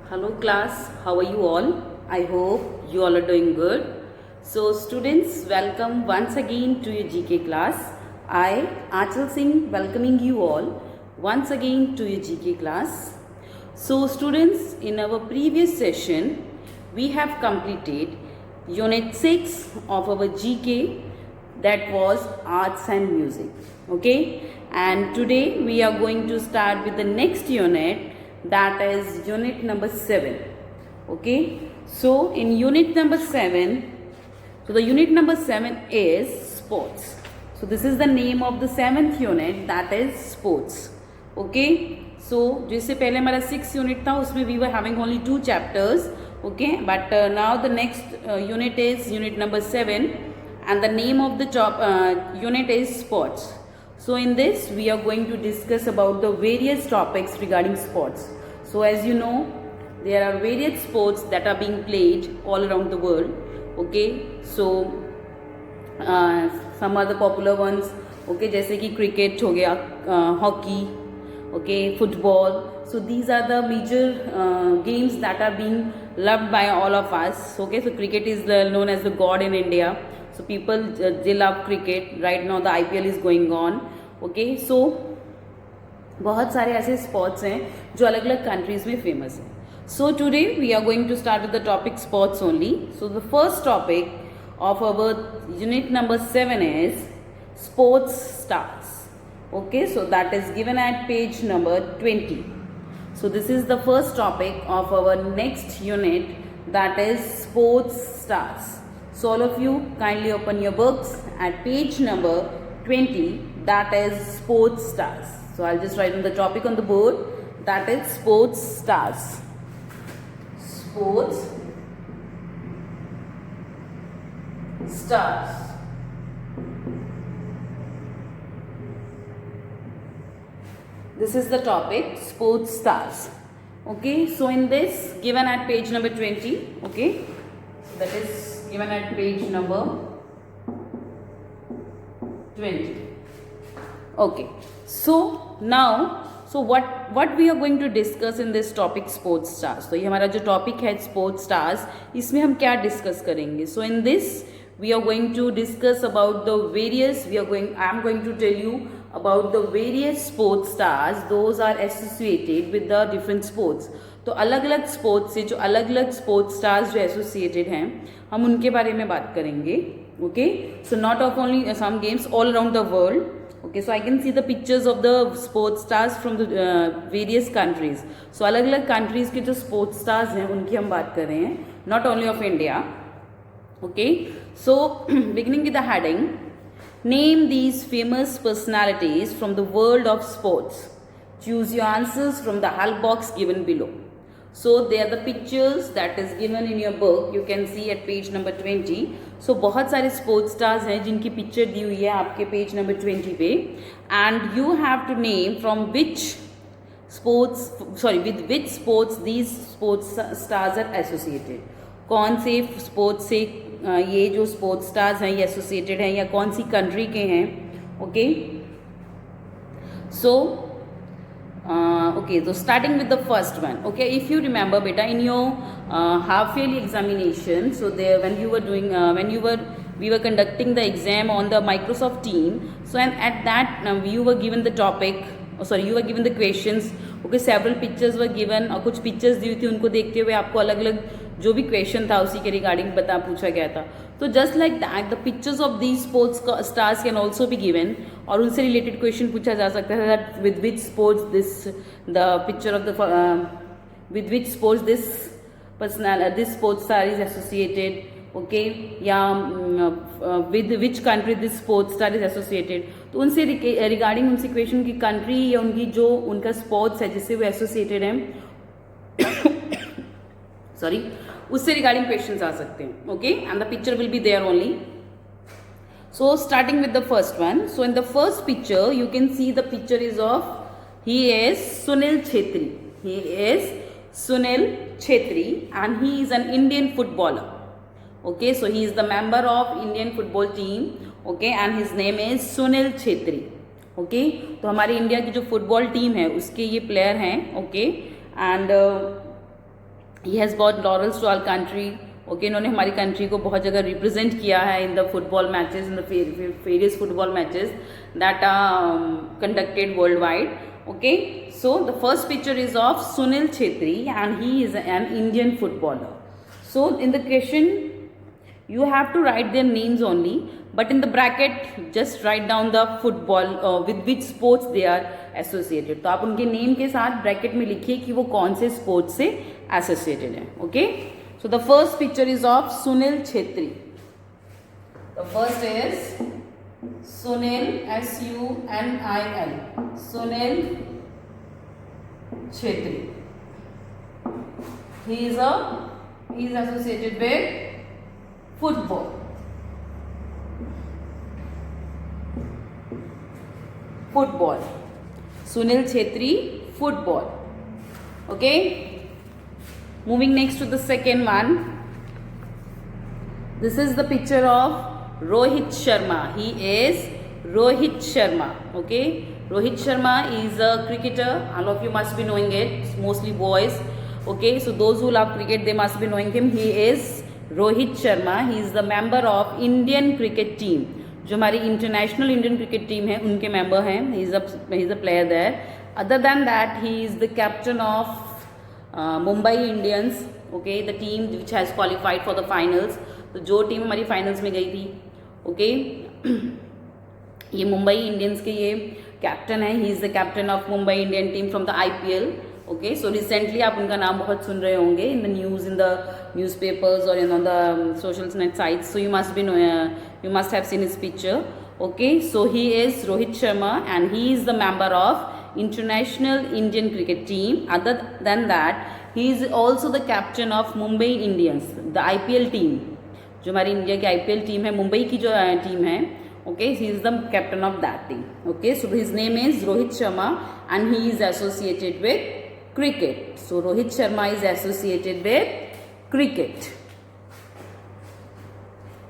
Hello class, how are you all? I hope you all are doing good. So students, welcome once again to your GK class. I, Achal Singh, welcoming you all once again to your GK class. So students, in our previous session, we have completed Unit 6 of our GK, that was Arts and Music. Okay, and today we are going to start with the next unit, that is unit number 7. Okay, so in unit number 7, so the unit number 7 is sports. So this is the name of the 7th unit, that is sports. Okay, so जिससे पहले हमारा 6th unit था उसमें we were having only 2 chapters. Okay, but now the next unit is unit number 7 and the name of the unit is sports. So in this we are going to discuss about the various topics regarding sports. So as you know, there are various sports that are being played all around the world. Okay, so some are the popular ones. Okay, जैसे कि cricket हो गया, hockey, okay, football. So these are the major games that are being loved by all of us. Okay, so cricket is known as the god in India. So people they love cricket. Right now the IPL is going on. Okay, so बहुत सारे ऐसे sports हैं जो अलग अलग countries में famous हैं. So today we are going to start with the topic sports only. So the first topic of our unit number 7 is sports stars. Okay, so that is given at page number 20. So this is the first topic of our next unit, that is sports stars. So all of you kindly open your books at page number 20, that is sports stars. So I'll just write on the topic on the board, that is sports stars. Sports stars. This is the topic, sports stars. Okay, so in this given at page number 20, okay, so that is given at page number 20. Okay, so now what we are going to discuss in this topic sports stars. तो ये हमारा जो topic है sports stars, इसमें हम क्या discuss करेंगे. So in this we are going to discuss about the various, I am going to tell you about the various sports stars. Those are associated with the different sports. तो अलग अलग sports से जो अलग अलग sports stars जो associated हैं, हम उनके बारे में बात करेंगे. Okay, so not of only some games, all around the world. Okay, so I can see the pictures of the sports stars from the various countries. So अलग अलग countries के जो sports stars हैं उनकी हम बात कर रहे हैं, not only of India. Okay, so beginning with the heading, name these famous personalities from the world of sports. Choose your answers from the help box given below. So they are the pictures that is given in your book. You can see at page number 20. So बहुत सारे sports stars हैं जिनकी picture दी हुई है आपके page number 20 पे, and you have to name from which sports, with which sports these sports stars are associated. कौन से sports से ये जो sports stars हैं ये associated हैं या कौन सी country के हैं. Okay, so okay, so starting with the first one. Okay, if you remember beta, in your half yearly examination, so there when you were doing we were conducting the exam on the Microsoft Team. So and at that you were given the topic, you were given the questions. Okay, several pictures were given और कुछ pictures दी हुई थी, उनको देखते हुए आपको अलग अलग जो भी क्वेश्चन था उसी के रिगार्डिंग पूछा गया था. तो just like that the pictures of these sports stars can also be given, और उनसे रिलेटेड क्वेश्चन पूछा जा सकता है that with which sports this the picture of the with which sports this sports star is associated. Okay, या with which country this sports star is associated. तो उनसे regarding उनसे क्वेश्चन की कंट्री या उनकी जो उनका स्पोर्ट्स है जिससे वो एसोसिएटेड है सॉरी उससे रिगार्डिंग क्वेश्चंस आ सकते हैं. Okay, and the picture will be there only. So starting with the first one. So in the first picture you can see the picture is of, he is Sunil Chhetri. He is Sunil Chhetri and he is an Indian footballer. Okay, so he is the member of Indian football team. Okay, and his name is Sunil Chhetri. Okay, तो हमारी India की जो football team है उसके ये player हैं. Okay, and he has brought laurels to our country. Okay, इन्होंने हमारी कंट्री को बहुत जगह रिप्रेजेंट किया है in the football matches, in the various football matches that are conducted worldwide. Okay, so the first picture is of Sunil Chhetri and he is an Indian footballer. So in the question you have to write their names only, but in the bracket just write down the football with which sports they are associated. तो आप उनके name के साथ bracket में लिखिए कि वो कौन से स्पोर्ट्स से एसोसिएटेड है. Okay, so the first picture is of Sunil Chhetri. The first is Sunil, SUNIL, Sunil Chhetri. he is associated with football. Football. Sunil Chhetri, football. Okay. Moving next to the second one. This is the picture of Rohit Sharma. He is Rohit Sharma. Okay. Rohit Sharma is a cricketer. All of you must be knowing it. It's mostly boys. Okay. So those who love cricket, they must be knowing him. He is Rohit Sharma. He is the member of Indian cricket team. जो हमारी international Indian cricket team है उनके member हैं. He is a player there. Other than that he is the captain of Mumbai Indians. Okay, the team which has qualified for the finals. तो जो team हमारी finals में गई थी, ओके, ये मुंबई इंडियंस के ये कैप्टन है. ही is the captain of Mumbai Indian team from the IPL. Okay, so recently आप उनका नाम बहुत सुन रहे होंगे in the news, in the newspapers or on the social net sites. So you must have seen his picture. Okay, so he is Rohit Sharma and he is the member of international Indian cricket team. Other than that, he is also the captain of Mumbai Indians, the IPL team. जो हमारी India की IPL team है, मुंबई की जो team है. Okay, he is the captain of that team. Okay, so his name is Rohit Sharma and he is associated with cricket. So Rohit Sharma is associated with cricket.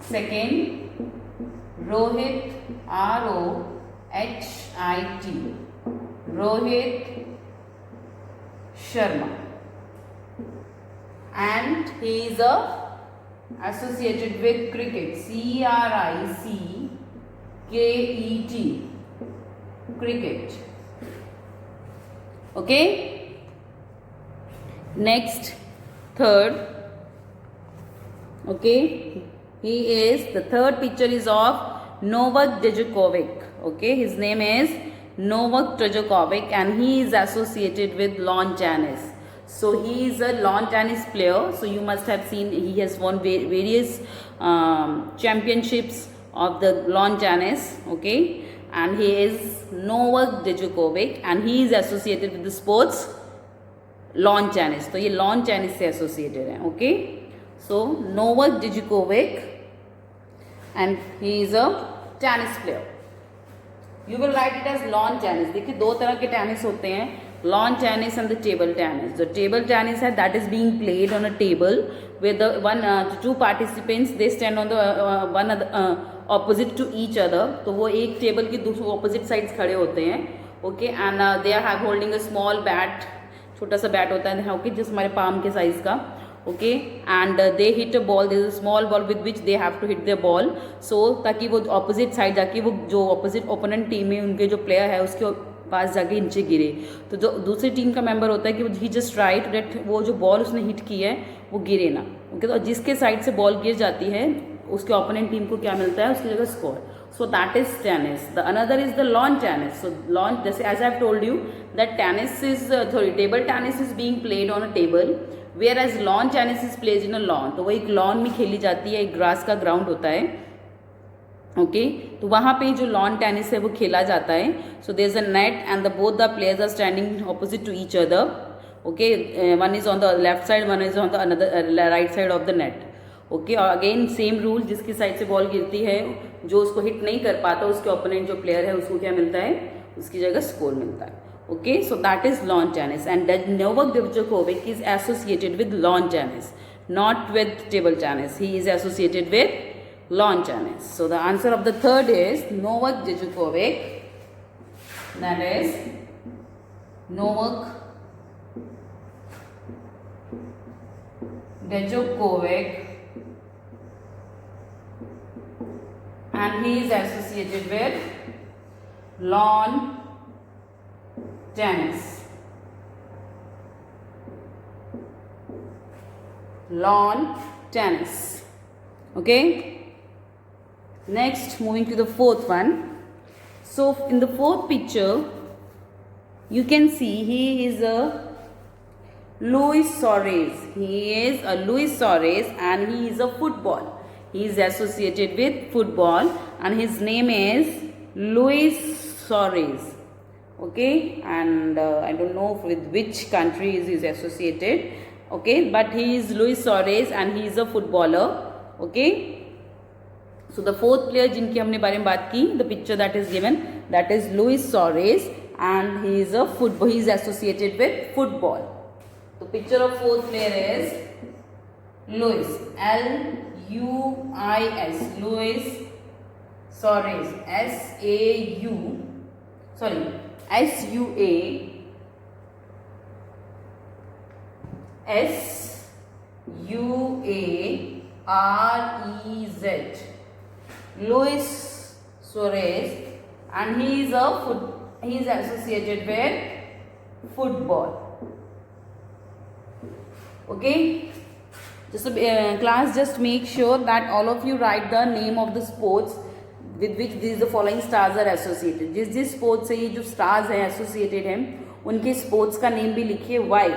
Second, Rohit, ROHIT, Rohit Sharma, and he is associated with cricket. CRICKET, cricket. Okay. Next, third. Okay, he is, the third picture is of Novak Djokovic. Okay, his name is Novak Djokovic and he is associated with lawn tennis. So he is a lawn tennis player. So you must have seen he has won various championships of the lawn tennis. Okay, and he is Novak Djokovic and he is associated with the sports lawn tennis. तो ये lawn tennis से associated है. Okay. So Novak Djokovic and he is a tennis player. You will write it as lawn tennis. देखिए दो तरह के tennis होते हैं, lawn tennis and the table tennis. The table tennis है that is being played on a table with the two participants. They stand on the one opposite to each other. तो वो एक टेबल की दूसरी opposite sides खड़े होते हैं. Okay, and they are holding a small bat. छोटा सा बैट होता है, okay, जिस हमारे पाम के साइज का. Okay, and they hit a ball. There is a small ball with which they have to hit their ball. So ताकि वो opposite side जाके वो जो opposite opponent team है उनके जो player है उसके पास जाके नीचे गिरे. तो जो दूसरी टीम का मेंबर होता है कि he just try to that वो जो बॉल उसने हिट की है वो गिरे ना. ओके, तो जिसके साइड से बॉल गिर जाती है उसके ओपोनेंट टीम को क्या मिलता है, उसकी जगह score. So that is tennis. The another is the lawn tennis. So lawn, जैसे as I have told you that tennis is table tennis is being played on a table, whereas lawn tennis is played in a lawn. तो वो एक lawn में खेली जाती है, एक grass का ग्राउंड होता है. ओके, तो वहाँ पे जो लॉन टेनिस है वो खेला जाता है. So there is a net and the both the players are standing opposite to each other. Okay, one is on the left side, one is on the another right side of the net. Okay, और again same rule, जिसकी side से ball गिरती है जो उसको hit नहीं कर पाता उसके ओपोनेंट जो प्लेयर है उसको क्या मिलता है, उसकी जगह स्कोर मिलता है. Okay, so that is lawn tennis and Novak Djokovic is associated with lawn tennis, not with table tennis. He is associated with lawn tennis. So the answer of the third is Novak Djokovic. That is Novak Djokovic, and he is associated with lawn tennis. Lawn tennis. Okay. Next, moving to the fourth one. So in the fourth picture, you can see he is a Luis Suarez. He is a Luis Suarez and he is a football. He is associated with football and his name is Luis Suarez. Okay, and I don't know with which country is he associated. Okay, but he is Luis Suarez and he is a footballer. Okay, so the fourth player जिनकी हमने बारे में बात की, the picture that is given, that is Luis Suarez and he is a football. He is associated with football. The picture of fourth player is Luis, L-U-I-S, Luis Suarez, S-U-A-R-E-Z, Luis Suarez, and he is associated with football. Okay, class, just make sure that all of you write the name of the sports with which these the following stars are associated. जिस sports से ये जो stars हैं associated हैं उनके sports का name भी लिखिए. Why.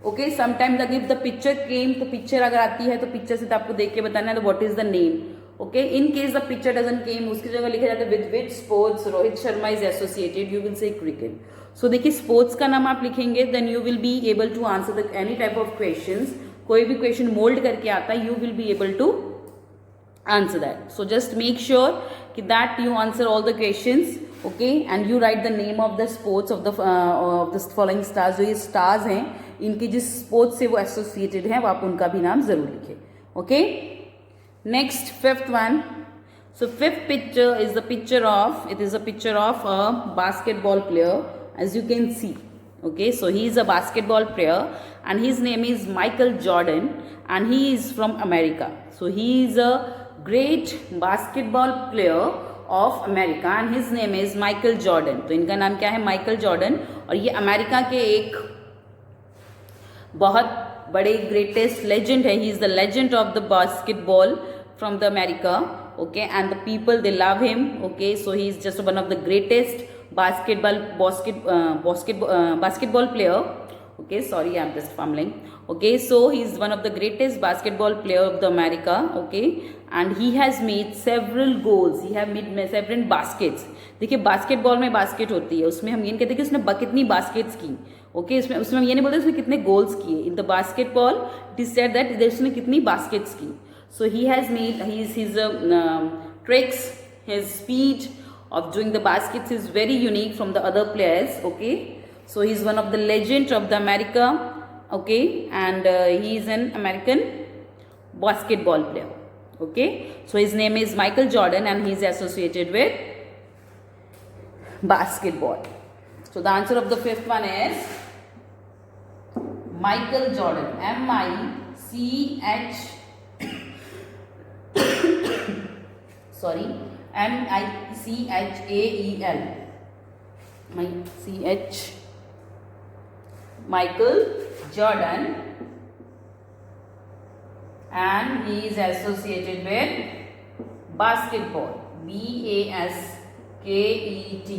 Okay, sometime the give the picture came, तो पिक्चर अगर आती है तो पिक्चर से तो आपको देख के बताना है तो what is the name. Okay, in case the picture doesn't came, उसकी जगह लिखा जाता है with which sports Rohit Sharma is associated, you will say cricket. So देखिए स्पोर्ट्स का नाम आप लिखेंगे then you will be able to answer the any type of questions. कोई भी क्वेश्चन मोल्ड करके आता है you will be able to answer that. So just make sure कि that you answer all the questions. Okay, and you right the name of the sports of the following stars. जो ये stars हैं इनके जिस sports से वो associated हैं वो आप उनका भी नाम जरूर लिखें. Okay, next fifth one. So fifth picture is the picture of, it is a picture of a basketball player, as you can see. Okay, so he is a basketball player and his name is Michael Jordan and he is from America. So he is a great basketball player of America and his name is Michael Jordan. तो इनका नाम क्या है? Michael Jordan. और ये America के एक बहुत बड़े ग्रेटेस्ट लेजेंड है. He is the legend of the basketball from the America. Okay, and the people they love him. Okay, so he is just one of the greatest basketball player. Okay, sorry, I'm just fumbling. Okay, so he is one of the greatest basketball player of the America. Okay, and he has made several goals. He have made several baskets. देखिए basketball में basket होती है, उसमें हम ये नहीं कहते कि उसने कितनी बास्केट्स की. ओके, उसमें हम ये नहीं बोलते उसने कितने गोल्स किए. In the basketball it is said that उसने कितनी बास्केट्स की. So he has made his tricks, his speed of doing the baskets is very unique from the other players. Okay, so he is one of the legend of the America. Okay, and he is an American basketball player. Okay, so his name is Michael Jordan and he is associated with basketball. So the answer of the fifth one is Michael Jordan. M-I-C-H sorry, M-I-C-H-A-E-L, Michael Jordan, and he is associated with basketball, B-A-S-K-E-T,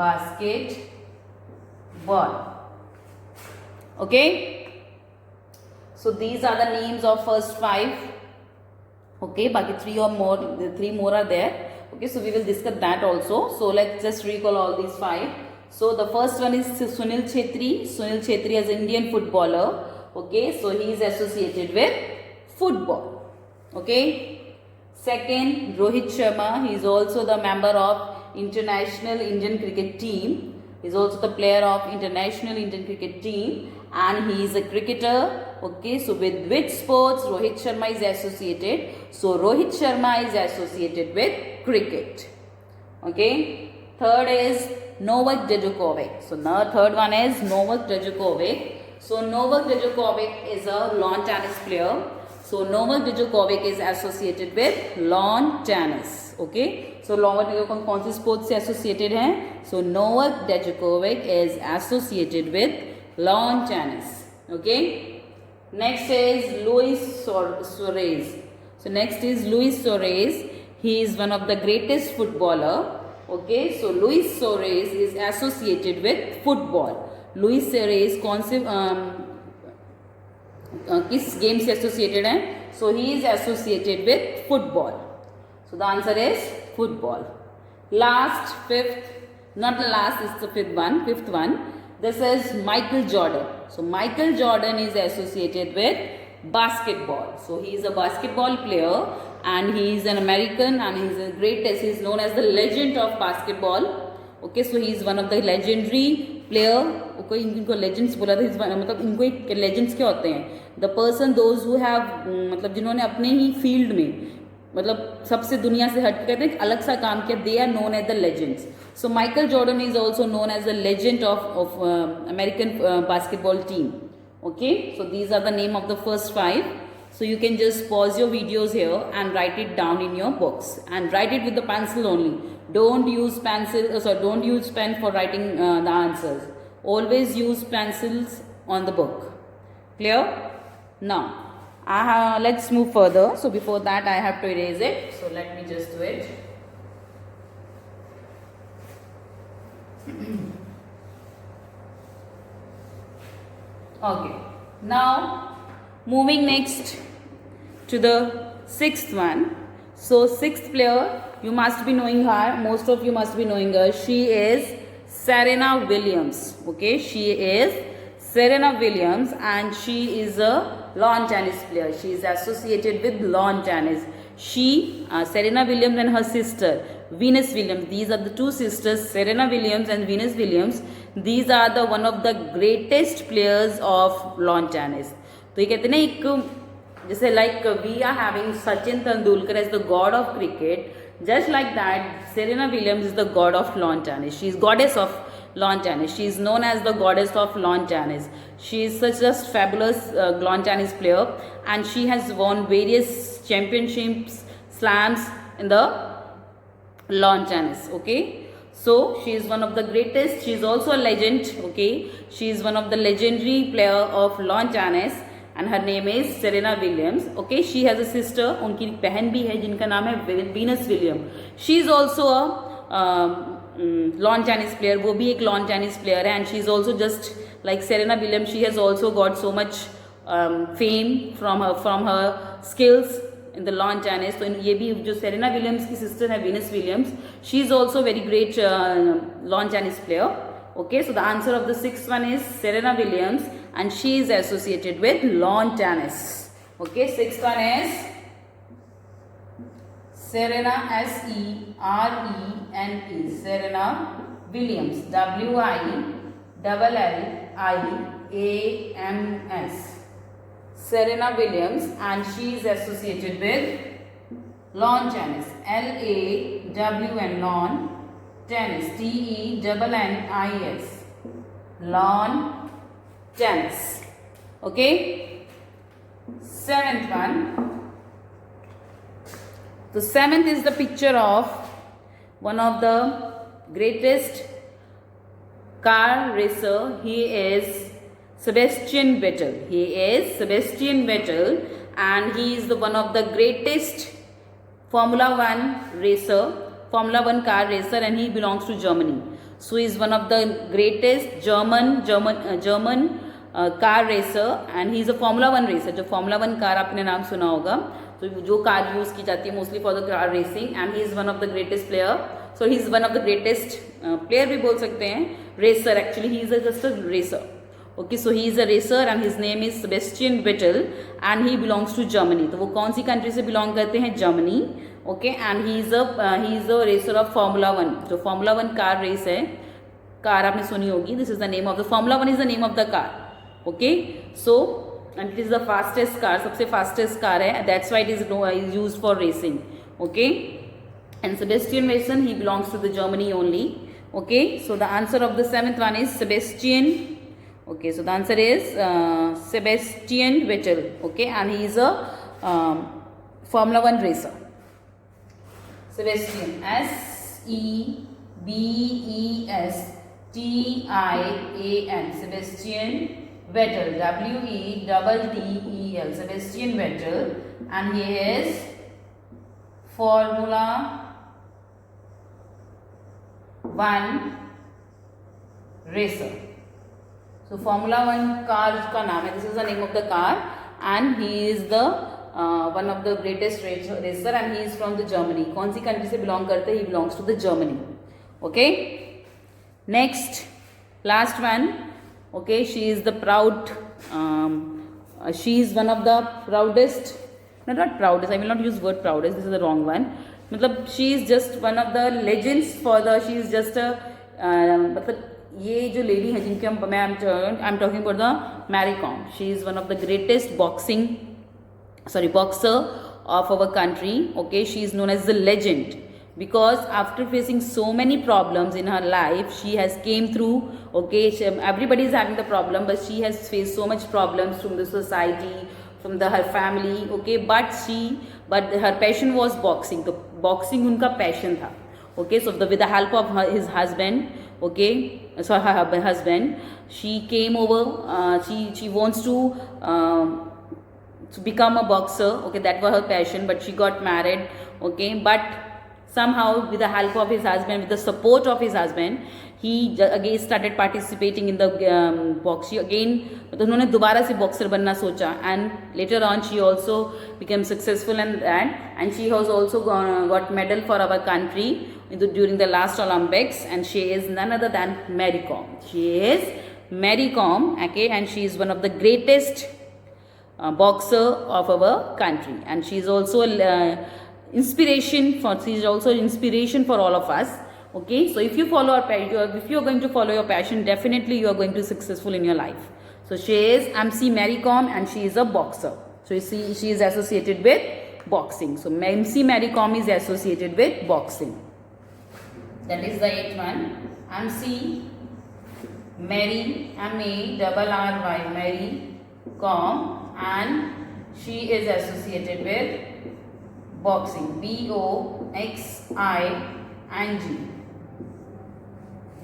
basketball. Okay, so these are the names of first 5. Okay, baki 3 more are there. Okay, so we will discuss that also. So let's just recall all these 5. So the first one is Sunil Chhetri. Sunil Chhetri is an Indian footballer. Okay, so he is associated with football. Okay, second Rohit Sharma. He is also the member of international Indian cricket team. He is also the player of international Indian cricket team and he is a cricketer. Okay, so with which sports Rohit Sharma is associated? So Rohit Sharma is associated with cricket. Okay, third is Novak Djokovic. So the third one is Novak Djokovic. So Novak Djokovic is a lawn tennis player. So Novak Djokovic is associated with lawn tennis. Okay. So Novak Djokovic कौन सी sports से associated है? So Novak Djokovic is associated with lawn tennis. Okay. Next is Luis Suarez. So next is Luis Suarez. He is one of the greatest footballer. Okay. So Luis Suarez is associated with football. Luis Suarez कौन से किस game से associated है? So he is associated with football. So the answer is football. Last fifth, not the last, is the fifth one. This is Michael Jordan. So Michael Jordan is associated with basketball. So he is a basketball player and he is an American and he is the greatest. He is known as the legend of basketball. Okay, so he is one of the legendary player. कोई इनको legends बोला था, मतलब इनको एक legends क्या होते हैं? The person those who have मतलब जिन्होंने अपने ही फील्ड में मतलब सबसे दुनिया से हट कर एक अलग सा काम किया, they are known as the legends. So Michael Jordan is also known as the legend of American basketball team. Okay, so these are the name of the first 5. So you can just pause your videos here and write it down in your books and write it with the pencil only. Don't use pencil, don't use pen for writing the answers. Always use pencils on the book. Clear? Now, let's move further. So before that, I have to erase it. So let me just do it. Okay. Now, moving next to the 6th one. So 6th player, you must be knowing her. Most of you must be knowing her. She is Serena Williams. Okay, she is Serena Williams and she is a lawn tennis player. She is associated with lawn tennis. Serena Williams and her sister Venus Williams. These are the two sisters, Serena Williams and Venus Williams. These are the one of the greatest players of lawn tennis. तो ये कहते हैं ना एक जैसे like we are having Sachin Tendulkar as the god of cricket, just like that Serena Williams is the god of lawn tennis. She is goddess of lawn tennis. She is known as the goddess of lawn tennis. She is such a fabulous lawn tennis player and she has won various championships, slams in the lawn tennis. Okay, so she is one of the greatest. She is also a legend. Okay, she is one of the legendary player of lawn tennis and her name is Serena Williams. Okay, she has a sister, उनकी एक बहन भी है जिनका नाम है Venus Williams. She is also a lawn tennis player. वो भी एक lawn tennis player है and she is also just like Serena Williams. She has also got so much fame from her skills in the lawn tennis. तो ये भी जो Serena Williams की sister है Venus Williams, she is also very great lawn tennis player. Okay, so the answer of the 6th one is Serena Williams and she is associated with lawn tennis. Okay, 6th one is Serena, Serena, Serena Williams, Williams. Serena Williams and she is associated with lawn tennis, LAWN, lawn tennis, TENNIS, lawn tennis. Okay, 7th one. The 7th is the picture of one of the greatest car racer. He is Sebastian Vettel. He is Sebastian Vettel and he is the one of the greatest Formula 1 racer, Formula 1 car racer, and he belongs to Germany. So he is one of the greatest German car racer and he is a Formula 1 racer. जो Formula 1 car आपने नाम सुना होगा, तो जो car use की जाती है mostly for the car racing, and he is one of the greatest player. So he is one of the greatest player भी बोल सकते हैं, racer actually he is just a racer. Okay, so he is a racer and his name is Sebastian Vettel and he belongs to Germany. तो वो कौन सी country से belong करते हैं? Germany. Okay, and he is a racer of Formula 1. जो Formula 1 car race है, car आपने सुनी होगी. This is the name of the Formula 1 is the name of the car. Okay, so and it is the fastest car, सबसे fastest car है. That's why it is used for racing. Okay, and Sebastian Vettel, he belongs to the Germany only. Okay, so the answer of the 7th one is Sebastian Okay, so the answer is Sebastian Vettel. Okay, and he is a Formula One racer. Sebastian, Sebastian, Sebastian Vettel, Wettel, Sebastian Vettel, and he is Formula One racer. So Formula One car का नाम है. This is the name of the car, and he is the one of the greatest racer, and he is from the Germany. कौन सी country से belong करते हैं? He belongs to the Germany. Okay. Next, last one. Okay, she is the proud. She is one of the proudest. No, not proudest. I will not use word proudest. This is the wrong one. मतलब she is just one of the legends for the. She is just a. मतलब ये जो lady है जिनके I'm talking about the Mary Kom. She is one of the greatest boxer of our country. Okay, she is known as the legend because after facing so many problems in her life, she has came through. Okay, everybody is having the problem, but she has faced so much problems from the society, from her family. Okay, but her passion was boxing. तो boxing उनका passion था. Okay, so with the help of his husband. Okay, so her husband, she came over. She wants to become a boxer. Okay, that was her passion, but she got married. Okay, but somehow with the help of his husband, with the support of his husband, he again started participating in the boxing again. तो उन्होंने दोबारा से boxer बनना सोचा, and later on she also became successful in that, and she has also got medal for our country during the last Olympics, and she is none other than Mary Kom. She is Mary Kom, okay, and she is one of the greatest boxer of our country, and she is also inspiration for all of us. Okay, so if you follow if you are going to follow your passion, definitely you are going to be successful in your life. So she is MC Mary Kom, and she is a boxer. So you see, she is associated with boxing. So MC Mary Kom is associated with boxing. That is the 8th one. MC Mary, M-A-R-R-Y, Mary Kom, and she is associated with boxing. B-O-X-I-N-G.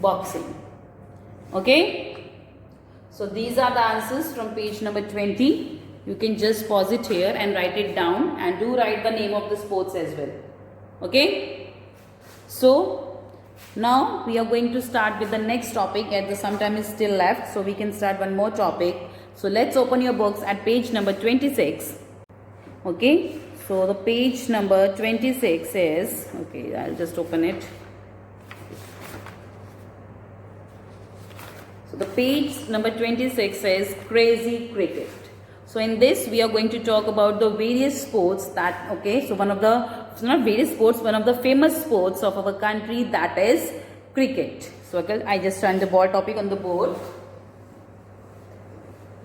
Boxing. Okay. So these are the answers from page number 20. You can just pause it here and write it down, and do write the name of the sports as well. Okay. So now we are going to start with the next topic, as some time is still left, so we can start one more topic. So let's open your books at page number 26. Okay, so the page number 26 is, okay, I'll just open it. So the page number 26 says Crazy Cricket. So in this we are going to talk about the various sports that, okay, so one of the, so not various sports, one of the famous sports of our country, that is cricket. So okay, I just turned the ball topic on the board.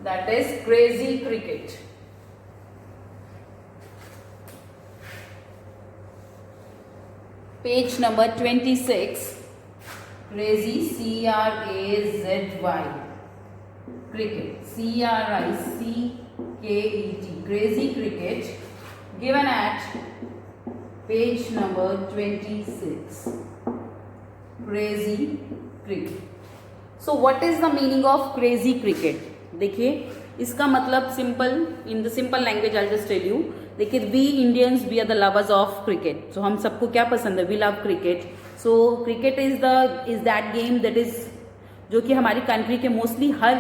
That is Crazy Cricket. Page number 26, Crazy, C-R-A-Z-Y, Cricket, C-R-I-C-K-E-T, Crazy Cricket, given at page number 26, Crazy Cricket. So what is the meaning of Crazy Cricket? देखिए, इसका मतलब simple, in the simple language I'll just tell you. देखिए, we Indians, we are the lovers of cricket. So हम सबको क्या पसंद है? We love cricket. So cricket is that game that is, जो कि हमारी कंट्री के मोस्टली हर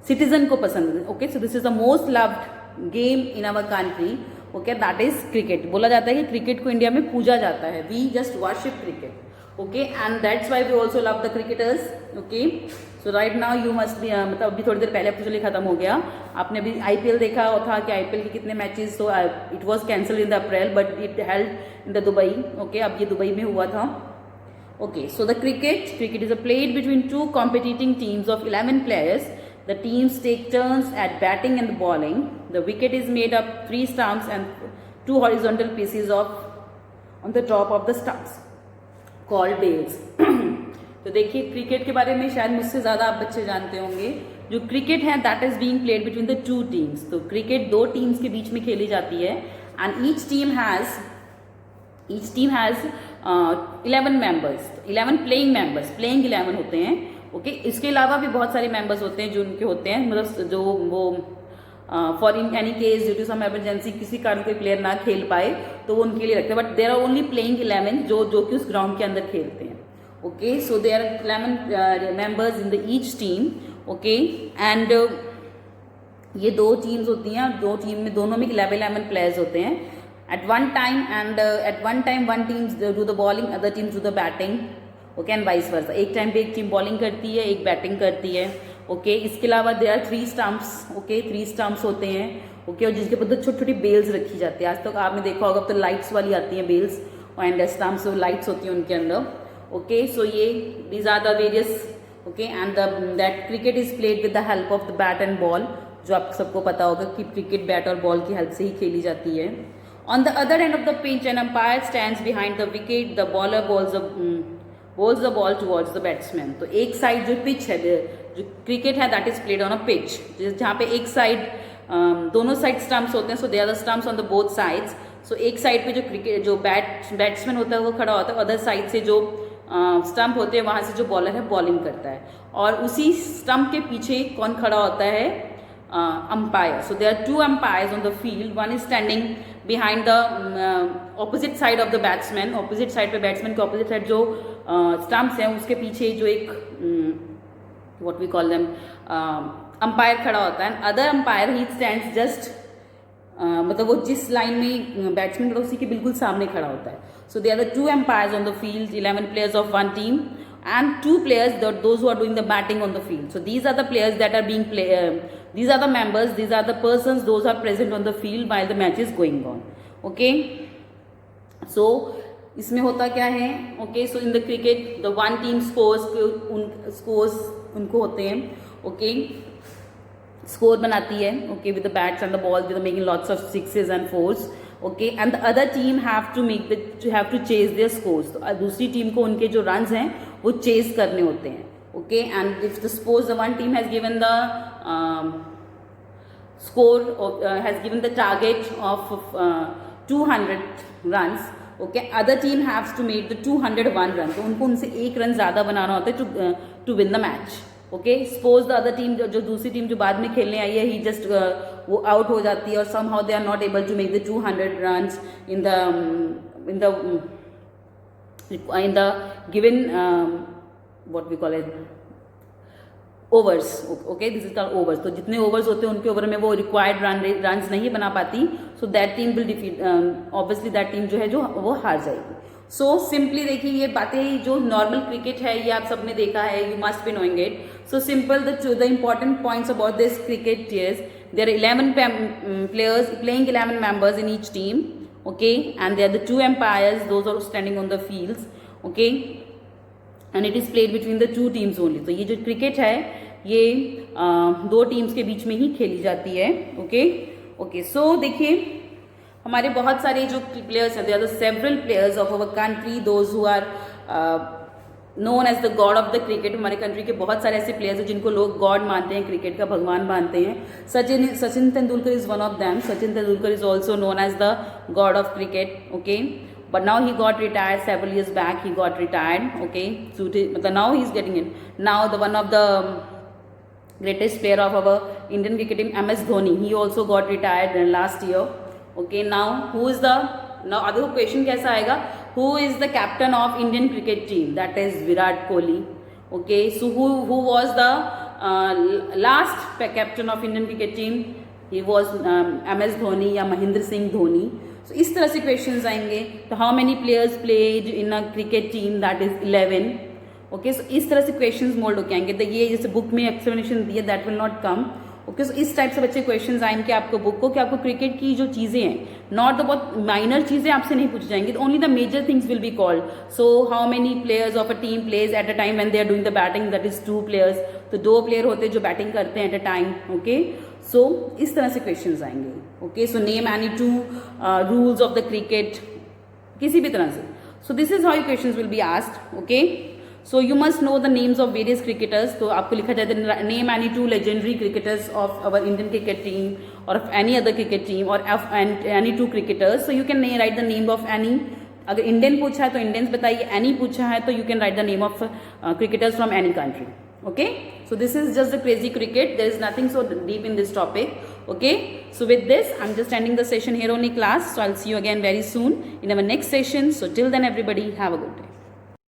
सिटीजन को पसंद है. Okay, so this is the most loved game in our country. Okay, that is cricket. बोला जाता है कि क्रिकेट को इंडिया में पूजा जाता है. We just worship cricket. Okay, and that's why we also love the cricketers. Okay, so right now you must be, मतलब अभी थोड़ी देर पहले एक्चुअली खत्म हो गया. आपने अभी आईपीएल देखा था कि आईपीएल के कितने मैचेस, तो it was cancelled in the April, but it held in the Dubai. Okay, अब ये दुबई में हुआ था. Okay, so the cricket is played between two competing teams of 11 players. The teams take turns at batting and bowling. The wicket is made of 3 stumps and 2 horizontal pieces on the top of the stumps called bails. तो देखिए cricket के बारे में शायद मुझसे ज़्यादा आप बच्चे जानते होंगे। जो क्रिकेट है that is being played between the two teams. तो क्रिकेट दो टीम्स के बीच में खेली जाती है and each team has 11 members, 11 playing members, playing 11 होते हैं। ओके इसके अलावा भी बहुत सारे मेंबर्स होते हैं जो उनके होते हैं, मतलब जो वो for in any case due to some emergency किसी कारण कोई प्लेयर ना खेल पाए तो वो उनके लिए रखते हैं, but there are only playing 11 जो कि उस ग्राउंड के अंदर खेलते हैं। Okay so there are 11 members in the each team. Okay and ये दो टीम्स होती हैं, दो टीम में दोनों में 11 प्लेयर्स होते हैं at one time, and at one time one team do the bowling, other teams do the batting. Okay and vice versa, एक टाइम पे एक टीम बॉलिंग करती है, एक बैटिंग करती है। ओके इसके अलावा there are 3 stumps. Okay 3 stumps होते हैं। ओके और जिसके ऊपर छोटी छोटी बेल्स रखी जाती है। आज तक आपने देखा होगा तो लाइट्स वाली आती हैं बेल्स एंड स्टंप्स लाइट्स होती हैं उनके अंदर। ओके सो ये these are the various. Okay and that cricket is played with the help of the bat and ball, जो आप सबको पता होगा कि क्रिकेट बैट और बॉल की हेल्प से ही खेली जाती है। On the other end of the pitch, an umpire stands behind the wicket. The bowler bowls the ball towards the batsman. तो एक साइड जो पिच है, जो क्रिकेट है that is played on a pitch, जहाँ पे एक साइड दोनों साइड स्टंप्स होते हैं। So they are the stumps on the both sides. So एक साइड पे जो क्रिकेट जो बैट्समैन होता है वो खड़ा होता है, अदर साइड से जो स्टंप होते हैं वहाँ से जो बॉलर है बॉलिंग करता है, और उसी स्टंप के पीछे कौन खड़ा होता है? umpire. So there are 2 umpires on the field. One is standing behind the opposite side of the batsman. Opposite side पे batsman के opposite side जो stumps हैं उसके पीछे जो एक what we call them umpire खड़ा होता है। Other umpire he stands just मतलब वो जिस लाइन में बैट्समैन खड़ा उसी के बिल्कुल सामने खड़ा होता है। So there are the 2 umpires on the field, 11 players of one team, and 2 players, those who are doing the batting on the field. So these are the players that are being these are the members, these are the persons, those are present on the field while the match is going on. Okay, so इसमें होता क्या है? Okay, so in the cricket the one team scores उनको होते हैं। Okay, score बनाती है। Okay, with the bats and the balls, with making lots of 6s and 4s. Okay, and the other team have to chase their scores. तो दूसरी team को उनके जो runs हैं वो चेज करने होते हैं। Okay and if suppose the one team has given the score has given the target of 200 runs, okay other team haves to make the 201 run, तो उनको उनसे एक रन ज़्यादा बनाना होता है to win the match. Okay suppose the other team जो दूसरी टीम जो बाद में खेलने आई है ही जस्ट वो आउट हो जाती है और somehow they are not able to make the 200 runs in the given what we call it overs. Okay, this is called overs. तो जितने overs होते हैं उनके ओवर में वो required runs नहीं बना पाती, so that team will defeat, obviously that team जो है जो वो हार जाएगी। So simply देखिए ये बातें जो normal cricket है ये आप सबने देखा है, you must be knowing it. So simple, the important points about this cricket is there are 11 players playing 11 members in each team. Okay, and there are the 2 umpires, those are standing on the fields. Okay, and it is played between the 2 teams only. तो ये जो cricket है ये 2 teams के बीच में ही खेली जाती है। ओके ओके सो देखिए हमारे बहुत सारे जो प्लेयर्स हैं, there are several players of our country, those who are known as the god of the cricket. हमारे कंट्री के बहुत सारे ऐसे प्लेयर्स हैं जिनको लोग गॉड मानते हैं, क्रिकेट का भगवान मानते हैं। Sachin Tendulkar is one of them. Sachin Tendulkar is also known as the god of cricket. Okay but now he got retired several years back, he got retired. Okay मतलब now he is getting in now the one of the greatest player of our Indian cricket team MS Dhoni, he also got retired last year. Okay now who is the now other question कैसा आएगा, who is the captain of Indian cricket team? That is Virat Kohli. Okay, so who was the last captain of Indian cricket team? He was MS Dhoni या Mahendra Singh Dhoni. So इस तरह से questions आएंगे। तो how many players played in a cricket team? That is 11. Okay, so इस तरह से questions mould होके आएंगे। तो ये जैसे बुक में explanation दिया that will not come. Okay so इस टाइप से बच्चे क्वेश्चंस आएंगे आपको बुक को कि आपको क्रिकेट की जो चीज़ें हैं, नॉट द बहुत माइनर चीज़ें आपसे नहीं पूछी जाएंगी, only the major things will be called. So how many players of a team plays at a time when they are doing the batting, that is 2 players. तो 2 प्लेयर होते हैं जो बैटिंग करते हैं at a time. Okay so इस तरह से questions आएंगे। Okay so name any 2 rules of the cricket, किसी भी तरह से। So this is how questions will be asked. Okay so you must know the names of various cricketers. तो आपको लिखा जाता है name any 2 legendary cricketers of our Indian cricket team और of any other cricket team और of any 2 cricketers. So you can write the name of any. अगर Indian पूछा है तो इंडियंस बताइए, एनी पूछा है तो you can write the name of cricketers from any country. Okay, so this is just the crazy cricket. There is nothing so deep in this topic. Okay, so with this I'm just ending the session here only class. So I'll see you again very soon in our next session. So till then everybody have a good day.